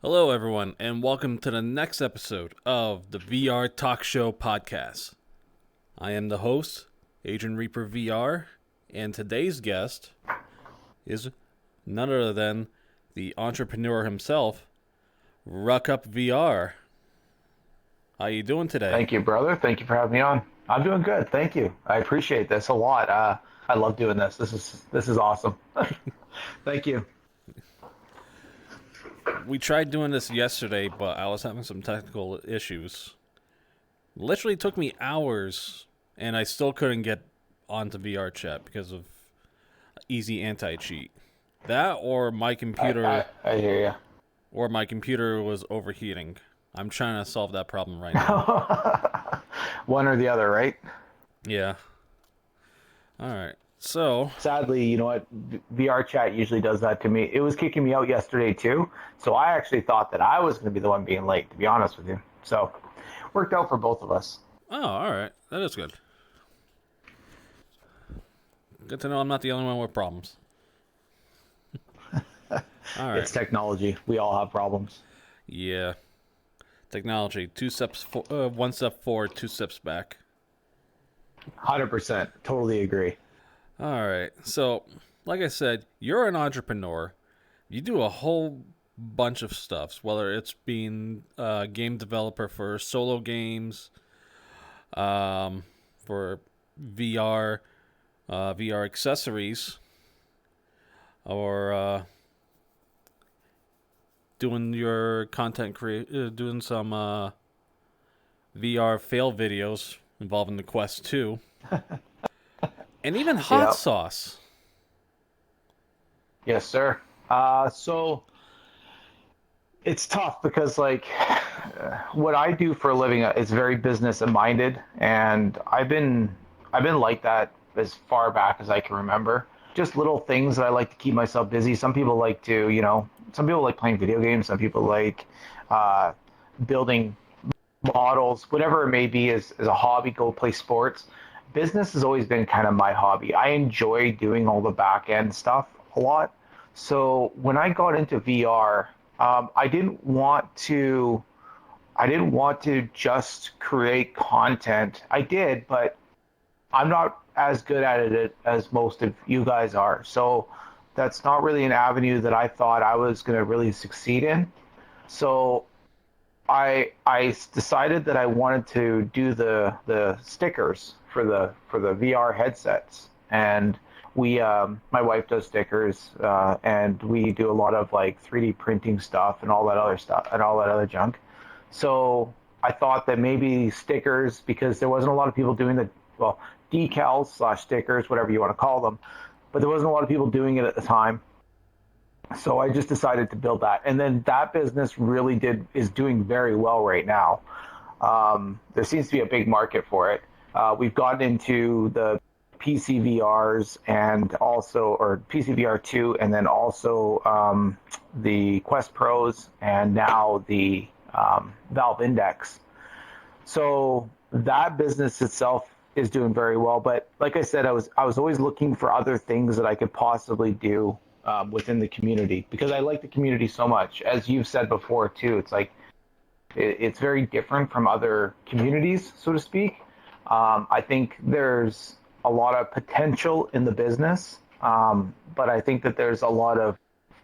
Hello, everyone, and welcome to the next episode of the VR Talk Show podcast. I am the host, AgentReaperVR, and today's guest is none other than the entrepreneur himself, RuckUp VR. How you doing today? Thank you, brother. Thank you for having me on. I'm doing good. Thank you. I appreciate this a lot. I love doing this. This is awesome. Thank you. We tried doing this yesterday, but I was having some technical issues. Literally took me hours, and I still couldn't get onto VR chat because of easy anti-cheat. That or my computer I hear you. was overheating. I'm trying to solve that problem right now. One or the other, right? Yeah. All right. So, Sadly, you know what? VR chat usually does that to me. It was kicking me out yesterday too. So I actually thought that I was going to be the one being late, to be honest with you. So worked out for both of us. all right. That is good. Good to know I'm not the only one with problems. All right. It's technology. We all have problems. Yeah. Technology. One step forward, two steps back. 100%. Totally agree. All right. So, like I said, you're an entrepreneur. You do a whole bunch of stuff, whether it's being a game developer for solo games, for VR, VR accessories, or doing your doing some VR fail videos involving the Quest 2. And even hot Yep. sauce. Yes, sir. So it's tough because what I do for a living is very business minded, and I've been like that as far back as I can remember. Just little things that I like to keep myself busy. Some people like to, some people like playing video games. Some people like uh, building models, whatever it may be, as a hobby. Go play sports. Business has always been kind of my hobby. I enjoy doing all the back end stuff a lot. So when I got into VR, I didn't want to. I didn't want to just create content. I did, but I'm not as good at it as most of you guys are. So that's not really an avenue that I thought I was going to really succeed in. So I decided that I wanted to do the stickers for the VR headsets, and we my wife does stickers, and we do a lot of like 3D printing stuff and all that other stuff and all that other junk. So I thought that maybe stickers, because there wasn't a lot of people doing decals slash stickers, whatever you want to call them, but there wasn't a lot of people doing it at the time. So I just decided to build that, and then that business really is doing very well right now. There seems to be a big market for it. We've gotten into the PC VRs and also, or PC VR 2, and then also the Quest Pros, and now the Valve Index. So that business itself is doing very well. But like I said, I was always looking for other things that I could possibly do within the community, because I like the community so much. As you've said before too, it's like it's very different from other communities, so to speak. I think there's a lot of potential in the business, but I think that there's a lot of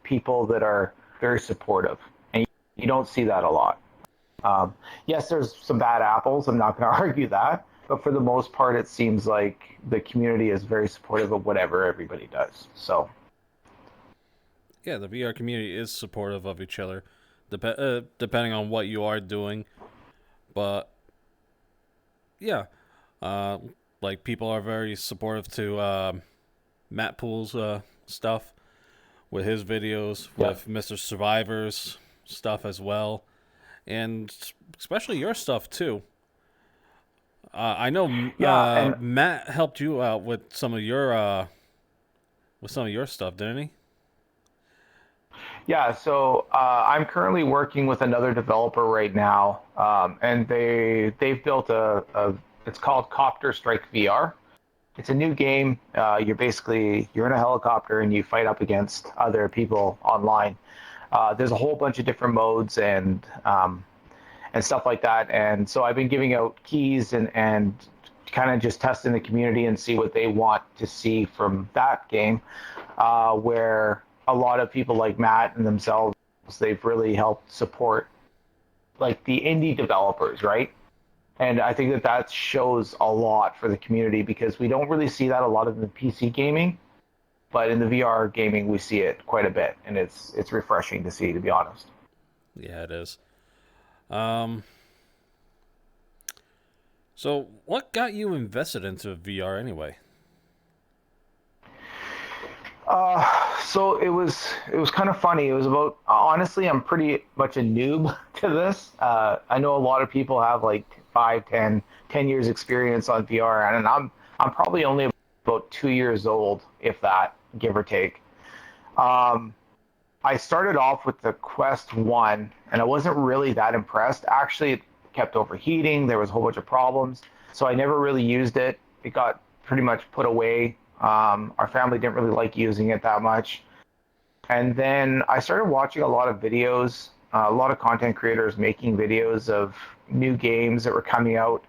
people that are very supportive, and you don't see that a lot. Yes, there's some bad apples. I'm not going to argue that, but for the most part, it seems like the community is very supportive of whatever everybody does. So, Yeah, the VR community is supportive of each other, depending on what you are doing. But yeah, uh, like people are very supportive to Matt Pool's stuff with his videos, yeah, with Mr. Survivor's stuff as well, and especially your stuff too. I know yeah, and Matt helped you out with some of your stuff, didn't he? yeah. So I'm currently working with another developer right now, and they've built a it's called Copter Strike VR. It's a new game. You're in a helicopter and you fight up against other people online. There's a whole bunch of different modes and stuff like that. And so I've been giving out keys and kind of just testing the community and see what they want to see from that game, where a lot of people like Matt and themselves, they've really helped support like the indie developers, right? And I think that that shows a lot for the community because we don't really see that a lot in the PC gaming, but in the VR gaming we see it quite a bit, and it's refreshing to see, to be honest. Yeah, it is. Um, so what got you invested into VR anyway? So it was kind of funny. It was about, honestly, I'm pretty much a noob to this. I know a lot of people have like 5, 10 years experience on VR, and I'm probably only about 2 years old, if that, give or take. Um, I started off with the Quest 1, and I wasn't really that impressed. Actually, it kept overheating. There was a whole bunch of problems. So I never really used it. It got pretty much put away. Our family didn't really like using it that much. And then I started watching a lot of videos, a lot of content creators making videos of new games that were coming out.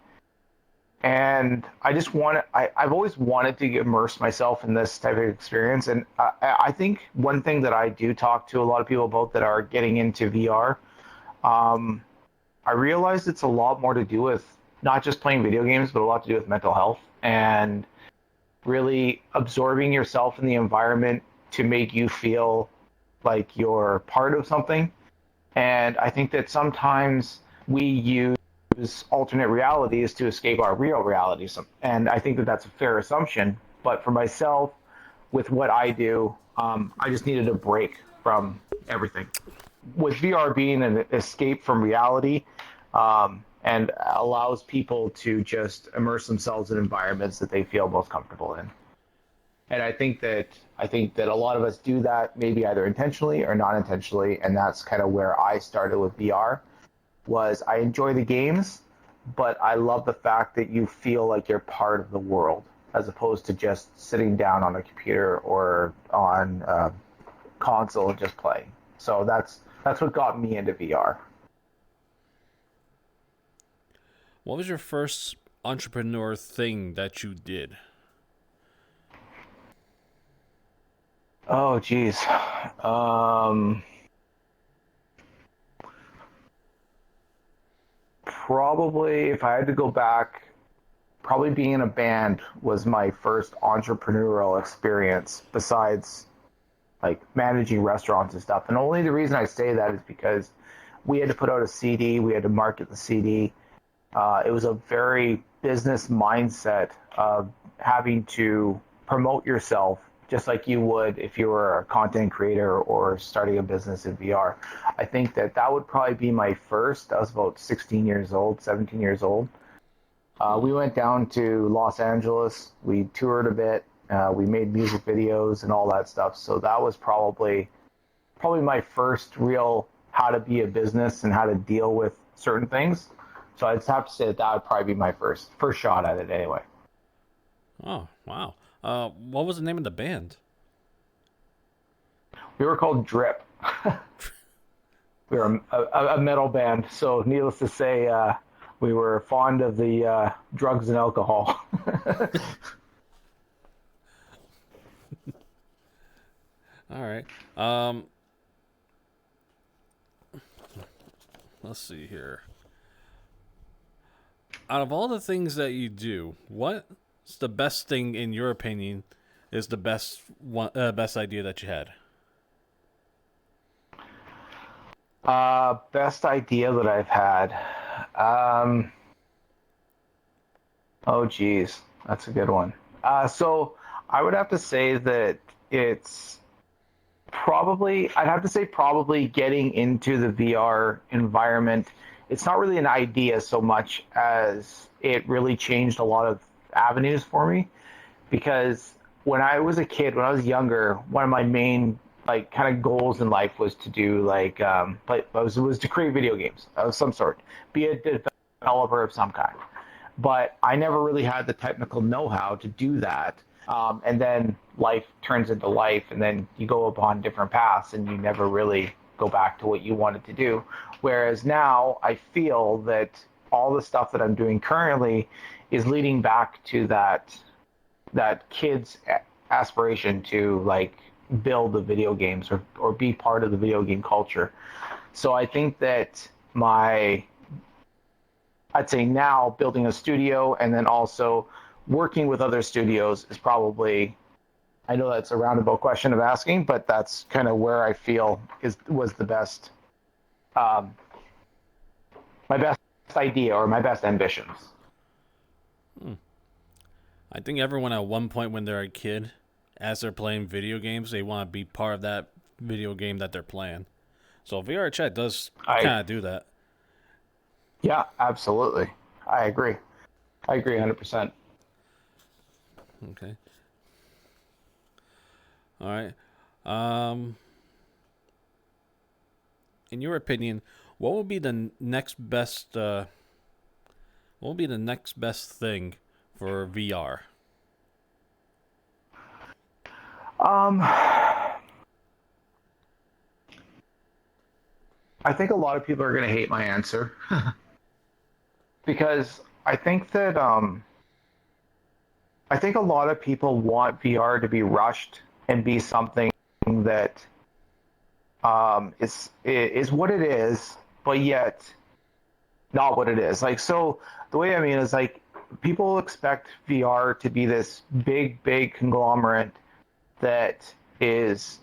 And I've always wanted to immerse myself in this type of experience. And I think one thing that I do talk to a lot of people about that are getting into VR, I realized it's a lot more to do with not just playing video games, but a lot to do with mental health and really absorbing yourself in the environment to make you feel like you're part of something. And I think that sometimes we use alternate realities to escape our real realities. And I think that that's a fair assumption. But for myself, with what I do, I just needed a break from everything. With VR being an escape from reality, and allows people to just immerse themselves in environments that they feel most comfortable in. And I think that a lot of us do that maybe either intentionally or not intentionally, and that's kind of where I started with VR. Was I enjoy the games, but I love the fact that you feel like you're part of the world as opposed to just sitting down on a computer or on a console and just playing. So that's what got me into VR. What was your first entrepreneur thing that you did? Oh, geez. Um, Probably, if I had to go back, probably being in a band was my first entrepreneurial experience besides like managing restaurants and stuff. And only the reason I say that is because we had to put out a CD, we had to market the CD. It was a very business mindset of having to promote yourself just like you would if you were a content creator or starting a business in VR. I think that that would probably be my first. I was about 16 years old, 17 years old. We went down to Los Angeles. We toured a bit. We made music videos and all that stuff. So that was probably my first real how to be a business and how to deal with certain things. So I'd have to say that that would probably be my first shot at it anyway. Oh, wow. What was the name of the band? We were called Drip. We were a metal band. So needless to say, we were fond of the drugs and alcohol. All right. Let's see here. Out of all the things that you do, what's the best thing in your opinion is the best idea that you had? Best idea that I've had. Um, oh, geez, that's a good one. So I would have to say that it's I'd have to say probably getting into the VR environment. It's not really an idea so much as it really changed a lot of avenues for me because when I was a kid, when I was younger, one of my main like kind of goals in life was to do like was to create video games of some sort, be a developer of some kind. But I never really had the technical know-how to do that. And then life turns into life, and then you go upon different paths, and you never really go back to what you wanted to do. Whereas now I feel that all the stuff that I'm doing currently is leading back to that kid's aspiration to like build the video games or be part of the video game culture. So I think that I'd say now building a studio and then also working with other studios is probably, I know that's a roundabout question of asking, but that's kind of where I feel was the best, my best idea or my best ambitions. I think everyone at one point when they're a kid, as they're playing video games, they want to be part of that video game that they're playing. So VR chat does kind of do that. Yeah, absolutely. I agree 100%. Okay. All right. In your opinion, what would be the next best? What would be the next best thing for VR? I think a lot of people are going to hate my answer because I think that I think a lot of people want VR to be rushed and be something that is what it is, but yet not what it is. Like, so the way I mean is like people expect VR to be this big conglomerate that is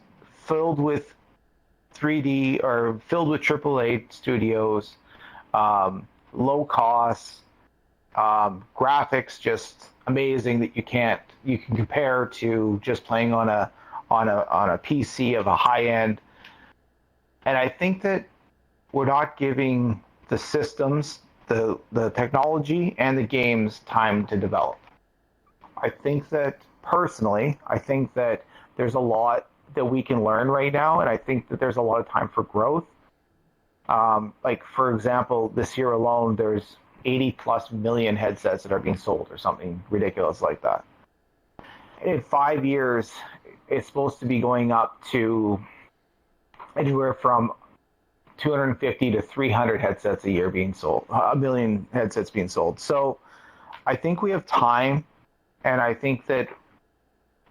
filled with 3D or filled with AAA studios, low cost, graphics just amazing that you can compare to just playing on a PC of a high end. And I think that we're not giving the systems, the technology, and the games time to develop. I think that personally, I think that there's a lot that we can learn right now, and I think that there's a lot of time for growth. Like, for example, this year alone, there's 80 plus million headsets that are being sold or something ridiculous like that. In 5 years, it's supposed to be going up to anywhere from 250 to 300 headsets a year being sold, a million headsets being sold. So I think we have time, and I think that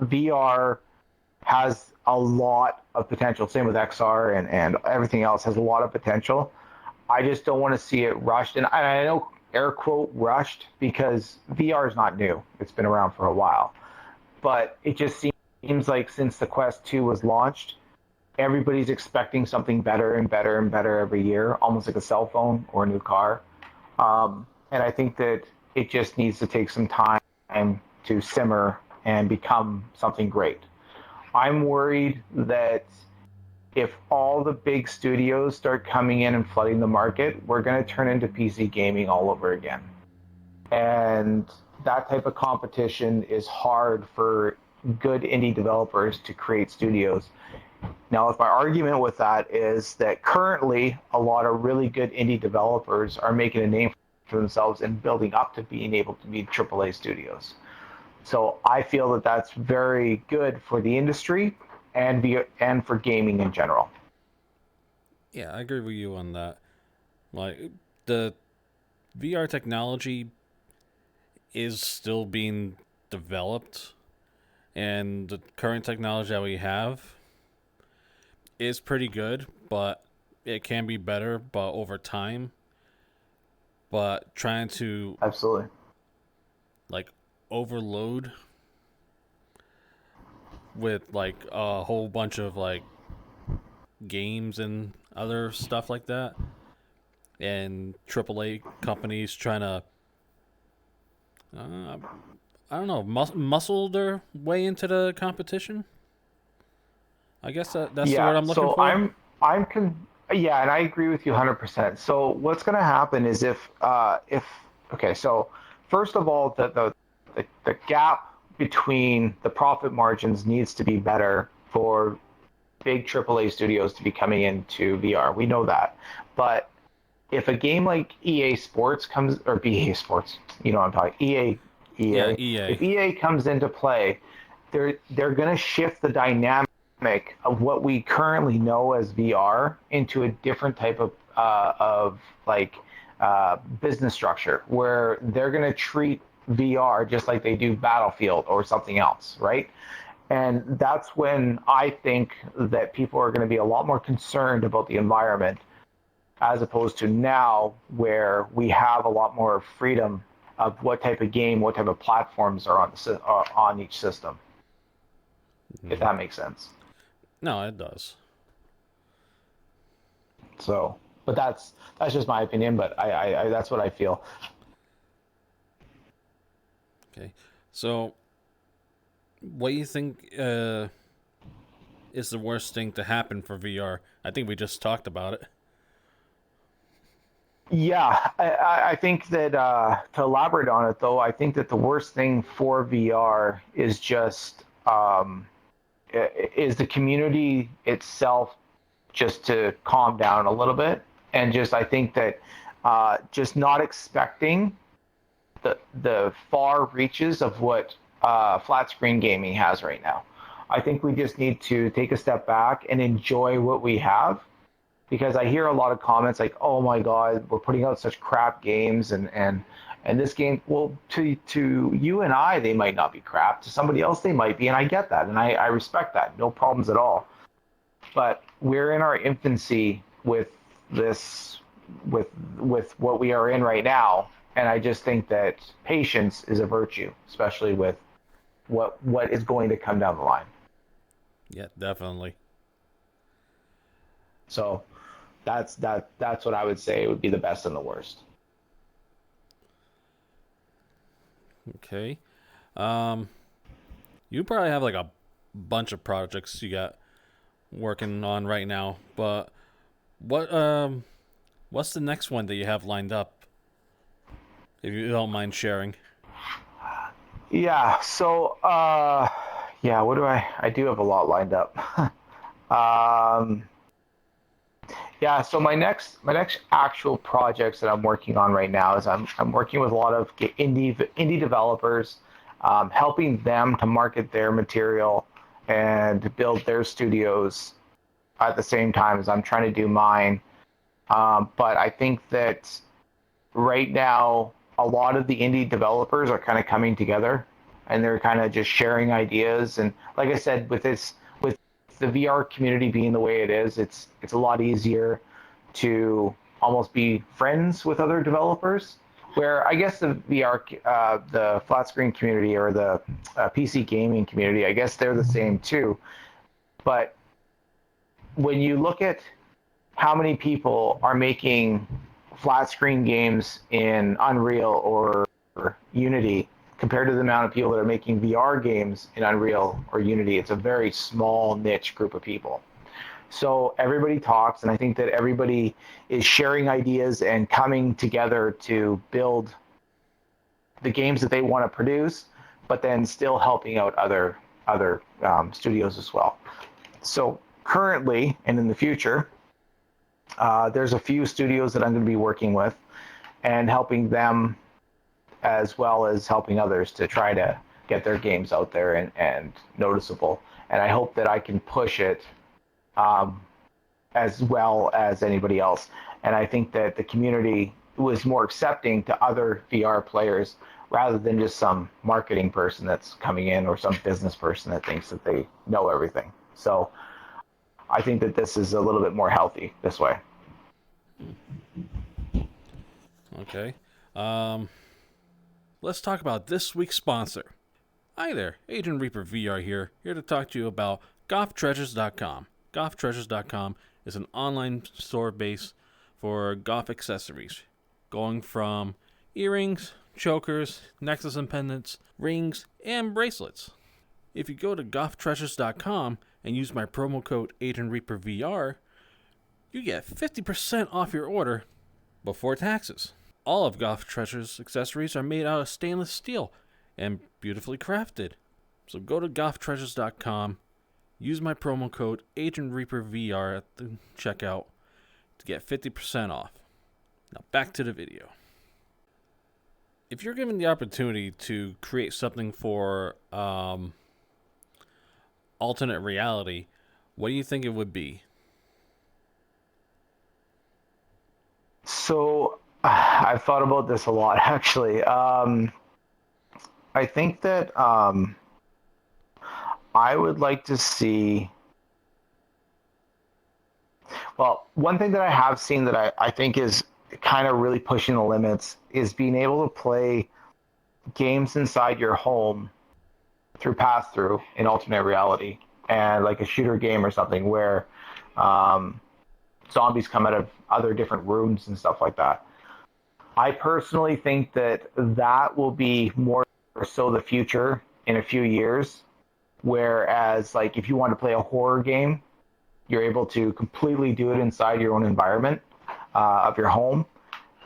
VR has a lot of potential. Same with XR and everything else has a lot of potential. I just don't want to see it rushed. And I know air quote rushed because VR is not new. It's been around for a while. But it just seems like since the Quest 2 was launched, everybody's expecting something better and better and better every year, almost like a cell phone or a new car. And I think that it just needs to take some time to simmer and become something great. I'm worried that if all the big studios start coming in and flooding the market, we're going to turn into PC gaming all over again. And that type of competition is hard for good indie developers to create studios. Now, if my argument with that is that currently a lot of really good indie developers are making a name for themselves and building up to being able to be AAA studios. So I feel that that's very good for the industry and for gaming in general. Yeah, I agree with you on that. Like, the VR technology is still being developed, and the current technology that we have is pretty good, but it can be better, but over time. But trying to absolutely like overload with like a whole bunch of like games and other stuff like that, and AAA companies trying to I don't know, muscle their way into the competition. I guess that's the word I'm looking for. Yeah, and I agree with you 100%. So what's going to happen is if okay, so first of all, the gap between the profit margins needs to be better for big AAA studios to be coming into VR. We know that. But if a game like EA Sports comes, or BA Sports, you know what I'm talking, EA. Yeah, EA. If EA comes into play, they're going to shift the dynamic of what we currently know as VR into a different type of like business structure where they're going to treat VR just like they do Battlefield or something else, right? And that's when I think that people are going to be a lot more concerned about the environment as opposed to now where we have a lot more freedom of what type of game, what type of platforms are on each system. If that makes sense. No, it does. So, but that's just my opinion. But I that's what I feel. Okay. So, what do you think is the worst thing to happen for VR? I think we just talked about it. Yeah, I think that to elaborate on it though, I think that the worst thing for VR is just is the community itself just to calm down a little bit, and just I think that just not expecting the far reaches of what flat screen gaming has right now. I think we just need to take a step back and enjoy what we have, because I hear a lot of comments like, "Oh my God, we're putting out such crap games," and this game. Well, to you and I, they might not be crap. To somebody else, they might be, and I get that, and I respect that. No problems at all. But we're in our infancy with this, with what we are in right now, and I just think that patience is a virtue, especially with what is going to come down the line. Yeah, definitely. So that's what I would say would be the best and the worst. Okay. Um, you probably have like a bunch of projects you got working on right now, but what's the next one that you have lined up? If you don't mind sharing. Yeah. So yeah, what do I do have a lot lined up. um Yeah, so my next actual projects that I'm working on right now is I'm working with a lot of indie developers, helping them to market their material and build their studios at the same time as I'm trying to do mine. But I think that right now a lot of the indie developers are kind of coming together, and they're kind of just sharing ideas. And like I said, with the VR community being the way it is, it's a lot easier to almost be friends with other developers. Where I guess the VR, the flat screen community or the PC gaming community, I guess they're the same too. But when you look at how many people are making flat screen games in Unreal or Unity compared to the amount of people that are making VR games in Unreal or Unity, it's a very small niche group of people. So everybody talks, and I think that everybody is sharing ideas and coming together to build the games that they want to produce, but then still helping out other studios as well. So currently and in the future, there's a few studios that I'm going to be working with and helping them as well as helping others to try to get their games out there and noticeable. And I hope that I can push it as well as anybody else. And I think that the community was more accepting to other VR players rather than just some marketing person that's coming in or some business person that thinks that they know everything. So I think that this is a little bit more healthy this way. Okay. Um, let's talk about this week's sponsor. Hi there, Agent Reaper VR here to talk to you about golftreasures.com. Golftreasures.com is an online store base for golf accessories, going from earrings, chokers, necklaces and pendants, rings, and bracelets. If you go to golftreasures.com and use my promo code AgentReaperVR, you get 50% off your order before taxes. All of Golf Treasures accessories are made out of stainless steel and beautifully crafted. So go to golftreasures.com, use my promo code AgentReaperVR at the checkout to get 50% off. Now back to the video. If you're given the opportunity to create something for alternate reality, what do you think it would be? So I've thought about this a lot, actually. I think that I would like to see. Well, one thing that I have seen that I think is kind of really pushing the limits is being able to play games inside your home through pass through in alternate reality, and like a shooter game or something where um, zombies come out of other different rooms and stuff like that. I personally think that that will be more so the future in a few years. Whereas, like, if you want to play a horror game, you're able to completely do it inside your own environment of your home.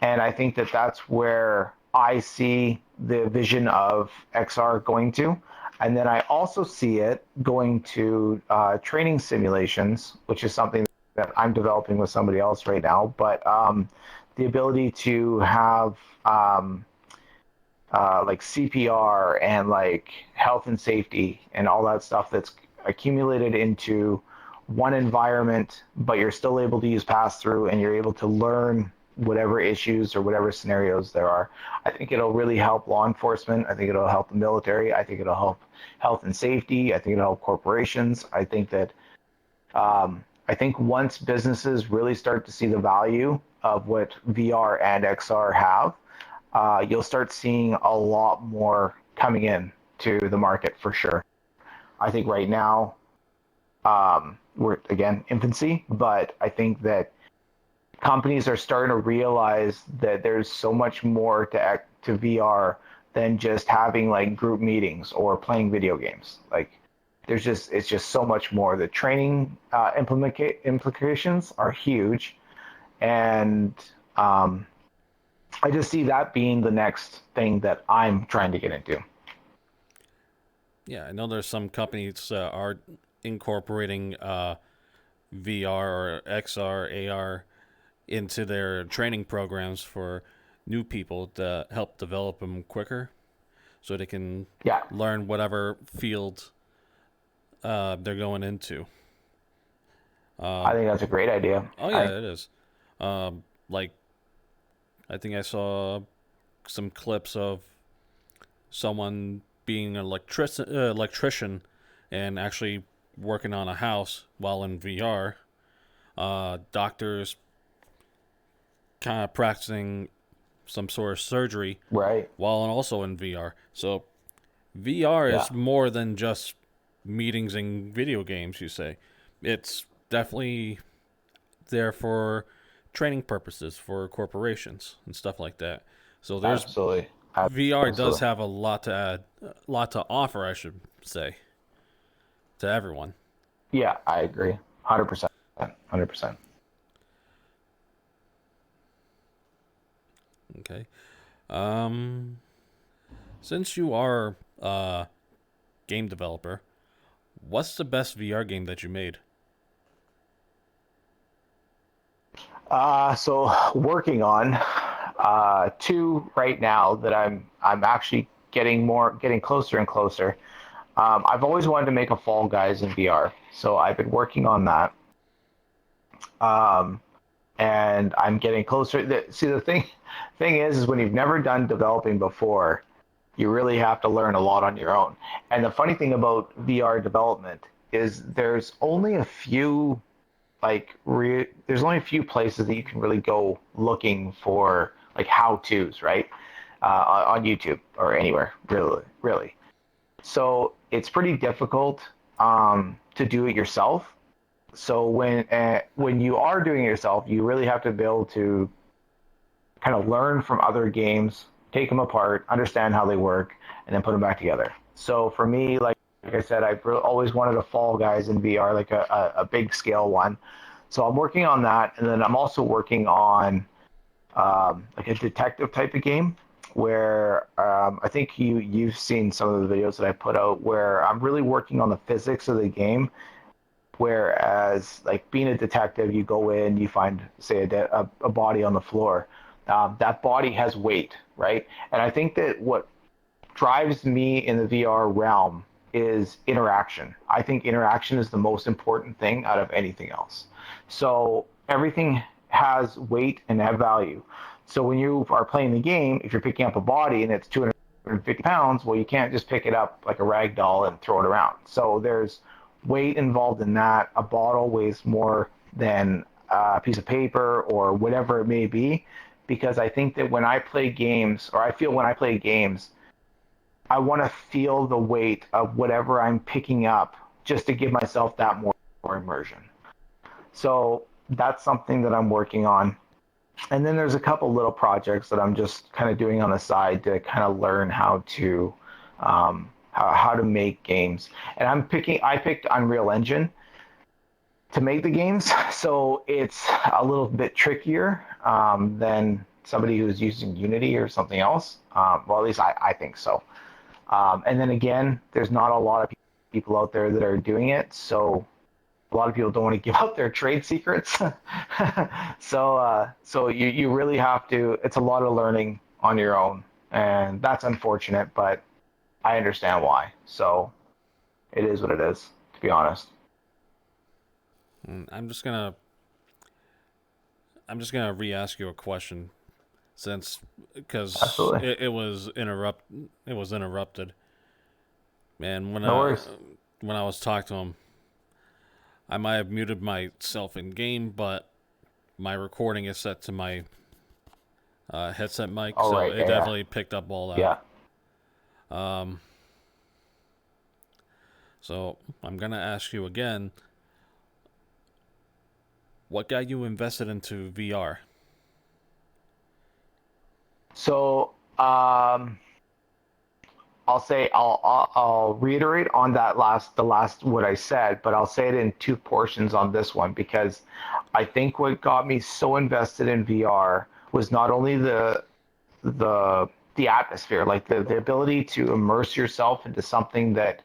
And I think that that's where I see the vision of XR going to. And then I also see it going to training simulations, which is something that I'm developing with somebody else right now. But the ability to have like CPR and like health and safety and all that stuff that's accumulated into one environment, but you're still able to use pass through and you're able to learn whatever issues or whatever scenarios there are. I think it'll really help law enforcement. I think it'll help the military. I think it'll help health and safety. I think it'll help corporations. I think that I think once businesses really start to see the value of what VR and XR have, you'll start seeing a lot more coming in to the market for sure. I think right now we're again infancy, but I think that companies are starting to realize that there's so much more to VR than just having like group meetings or playing video games. Like it's just so much more. The training implications are huge, and I just see that being the next thing that I'm trying to get into. Yeah, I know there's some companies are incorporating VR or XR, AR into their training programs for new people to help develop them quicker so they can learn whatever field they're going into. I think that's a great idea. Oh, yeah, it is. Like, I think I saw some clips of someone being an electrician and actually working on a house while in VR. Doctors kind of practicing some sort of surgery while also in VR. So VR is more than just meetings and video games, you say. It's definitely there for training purposes for corporations and stuff like that. So there's Absolutely. VR does have a lot to add, a lot to offer, I should say, to everyone. Yeah, I agree. 100%. 100%. Okay. Since you are a game developer, what's the best VR game that you made? So working on two right now that I'm actually getting closer and closer. I've always wanted to make a Fall Guys in VR, so I've been working on that. And I'm getting closer. See, the thing is when you've never done developing before, you really have to learn a lot on your own. And the funny thing about VR development is there's only a few there's only a few places that you can really go looking for like how-tos, right? On YouTube or anywhere, really. So it's pretty difficult to do it yourself. So when you are doing it yourself, you really have to be able to kind of learn from other games, take them apart, understand how they work, and then put them back together. So for me, like I said, I've always wanted a Fall Guys in VR, like a big scale one. So I'm working on that, and then I'm also working on like a detective type of game where I think you've seen some of the videos that I put out where I'm really working on the physics of the game. Whereas, like being a detective, you go in, you find, say, a body on the floor. That body has weight, right? And I think that what drives me in the VR realm is interaction. I think interaction is the most important thing out of anything else. So everything has weight and have value. So when you are playing the game, if you're picking up a body and it's 250 pounds, well, you can't just pick it up like a rag doll and throw it around. So there's weight involved in that. A bottle weighs more than a piece of paper or whatever it may be, because I think that when I play games, or I feel when I play games, I want to feel the weight of whatever I'm picking up just to give myself that more immersion. So that's something that I'm working on. And then there's a couple little projects that I'm just kind of doing on the side to kind of learn how to how to make games. And I picked Unreal Engine to make the games, so it's a little bit trickier than somebody who's using Unity or something else. Well, at least I think so. And then again, there's not a lot of people out there that are doing it, so a lot of people don't want to give out their trade secrets. So you really have to. It's a lot of learning on your own, and that's unfortunate, but I understand why. So it is what it is, to be honest. I'm just gonna re-ask you a question, since because Absolutely. it was interrupted. Man, No worries. when I was talking to him, I might have muted myself in game, but my recording is set to my headset mic, All so right. it Yeah. definitely picked up all that. Yeah. Um, so I'm gonna ask you again. What got you invested into VR? So I'll reiterate on the last what I said, but I'll say it in two portions on this one, because I think what got me so invested in VR was not only the atmosphere, like the ability to immerse yourself into something that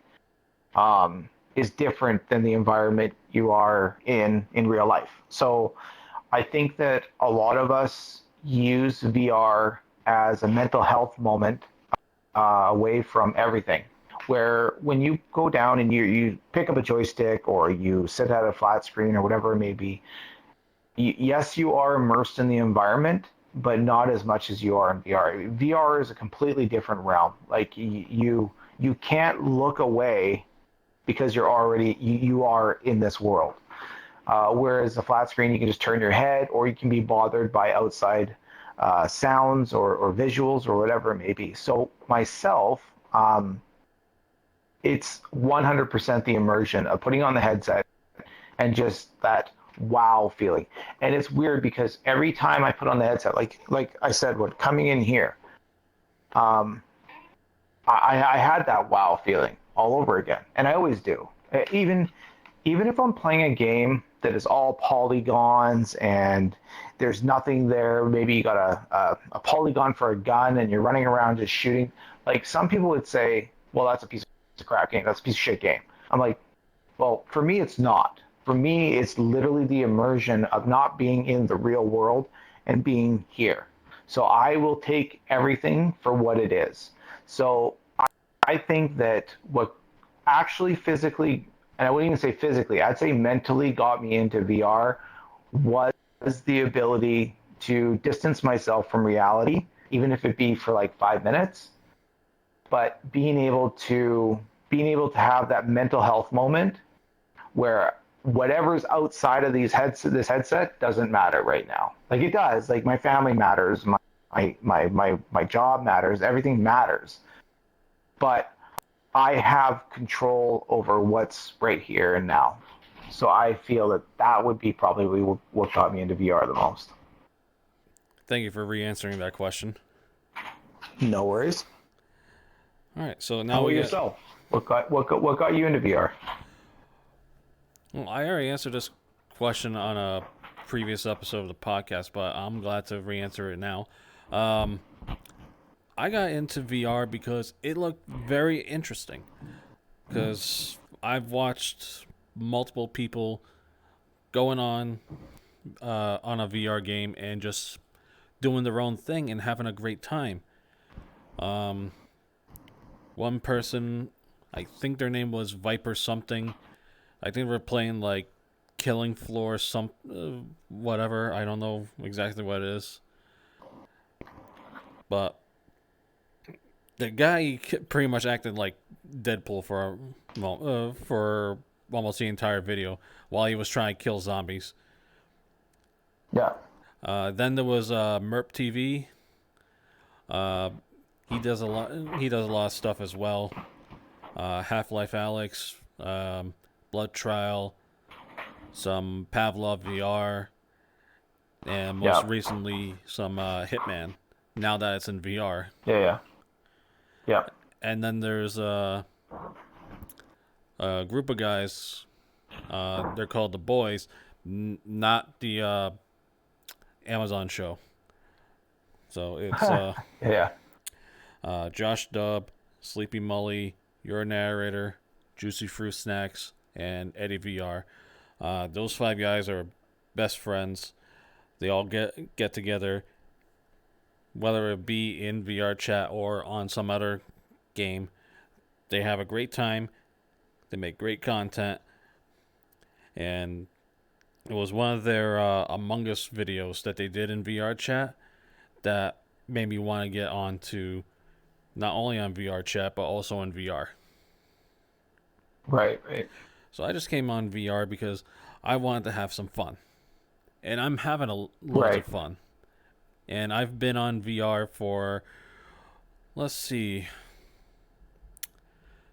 is different than the environment you are in real life. So I think that a lot of us use VR as a mental health moment away from everything. Where when you go down and you pick up a joystick or you sit at a flat screen or whatever it may be, yes, you are immersed in the environment, but not as much as you are in VR. VR is a completely different realm. Like you can't look away because you are in this world. Whereas a flat screen, you can just turn your head, or you can be bothered by outside sounds or visuals or whatever it may be. So myself, it's 100% the immersion of putting on the headset and just that wow feeling. And it's weird because every time I put on the headset, like I said, what coming in here, um, I had that wow feeling all over again, and I always do. Even if I'm playing a game that is all polygons and there's nothing there, maybe you got a polygon for a gun and you're running around just shooting. Like some people would say, well, that's a piece of crap game. That's a piece of shit game. I'm like, well, for me, it's not. For me, it's literally the immersion of not being in the real world and being here. So I will take everything for what it is. So I think that what actually physically, and I wouldn't even say physically, I'd say mentally got me into VR was the ability to distance myself from reality, even if it be for like 5 minutes, but being able to have that mental health moment where whatever's outside of this headset doesn't matter right now. Like it does. Like my family matters, my job matters, everything matters. But I have control over what's right here and now. So I feel that would be probably what got me into VR the most. Thank you for re-answering that question. No worries. All right, so now How about we get. yourself? What got you into VR? Well, I already answered this question on a previous episode of the podcast, but I'm glad to re-answer it now. I got into VR because it looked very interesting. Because I've watched multiple people going on a VR game and just doing their own thing and having a great time. One person I think their name was Viper something. I think they were playing like Killing Floor whatever. I don't know exactly what it is. But the guy pretty much acted like Deadpool for almost the entire video while he was trying to kill zombies. Yeah. Then there was Merp TV. He does a lot. He does a lot of stuff as well. Half-Life Alex, Blood Trial, some Pavlov VR, and most recently some Hitman. Now that it's in VR. Yeah. And then there's a group of guys. They're called the Boys, not the Amazon show. So it's Josh Dubb, Sleepy Mully, Your Narrator, Juicy Fruit Snacks, and Eddie VR. Those 5 guys are best friends. They all get together, whether it be in VR chat or on some other game. They have a great time. They make great content. And it was one of their Among Us videos that they did in VR chat that made me want to get on to not only on VR chat, but also in VR. Right. So I just came on VR because I wanted to have some fun. And I'm having loads of fun. And I've been on VR for, let's see,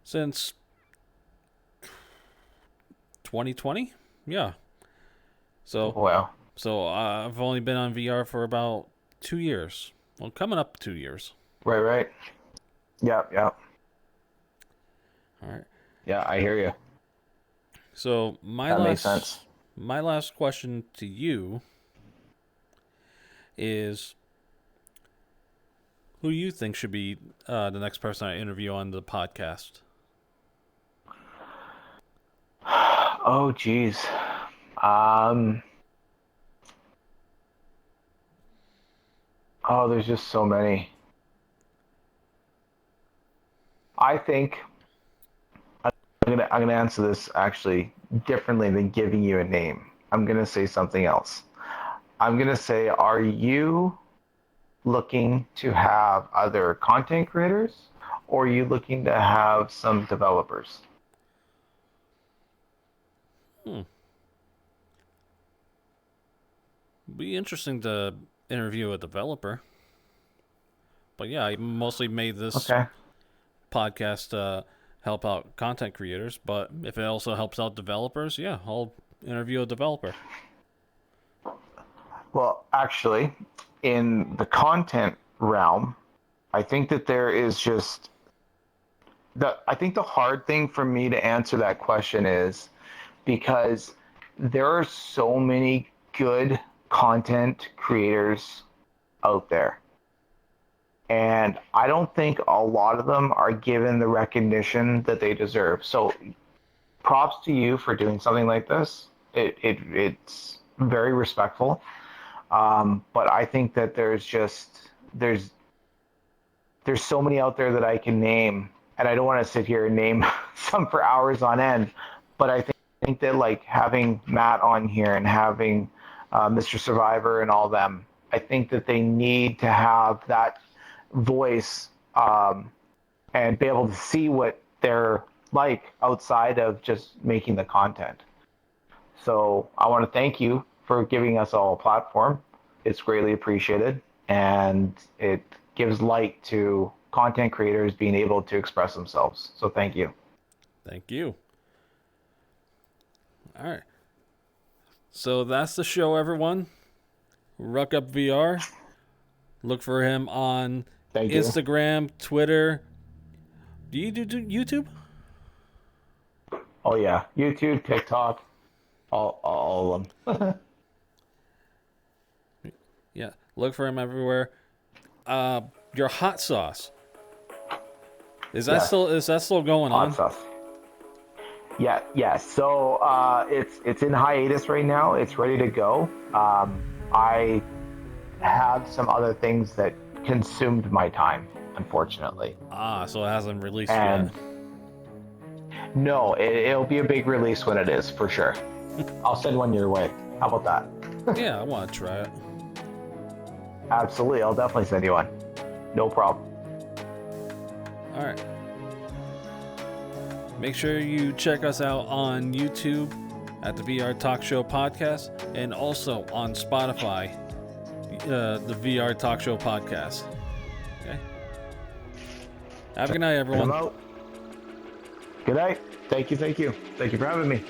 since 2020? Yeah. So, wow. So I've only been on VR for about 2 years. Well, coming up 2 years. Right. Yeah. All right. Yeah, I hear you. So that makes sense. My last question to you is, who do you think should be the next person I interview on the podcast? Oh, geez. There's just so many. I think I'm gonna answer this actually differently than giving you a name. I'm gonna say something else. I'm gonna say, are you looking to have other content creators, or are you looking to have some developers? Be interesting to interview a developer. But yeah, I mostly made this podcast to help out content creators. But if it also helps out developers, yeah, I'll interview a developer. Well, actually, in the content realm, I think that there is just I think the hard thing for me to answer that question is because there are so many good content creators out there. And I don't think a lot of them are given the recognition that they deserve. So props to you for doing something like this. It's very respectful. But I think that there's so many out there that I can name, and I don't want to sit here and name some for hours on end, but I think that like having Matt on here and having Mr. Survivor and all them, I think that they need to have that voice and be able to see what they're like outside of just making the content. So I want to thank you for giving us all a platform. It's greatly appreciated, and it gives light to content creators being able to express themselves. So thank you. Thank you. All right. So that's the show, everyone. RuckUp VR. Look for him on Instagram, Twitter. Do you do YouTube? Oh yeah, YouTube, TikTok, all of them. Yeah, look for him everywhere. Your hot sauce. Is that still going on? Hot sauce. Yeah. So it's in hiatus right now. It's ready to go. I had some other things that consumed my time, unfortunately. So it hasn't released yet. No, it'll be a big release when it is, for sure. I'll send one your way. How about that? Yeah, I want to try it. Absolutely, I'll definitely send you one. No problem. All right. Make sure you check us out on YouTube at the VR Talk Show Podcast and also on Spotify, the VR Talk Show Podcast. Okay. Have a good night, everyone. Good night. Thank you. Thank you for having me.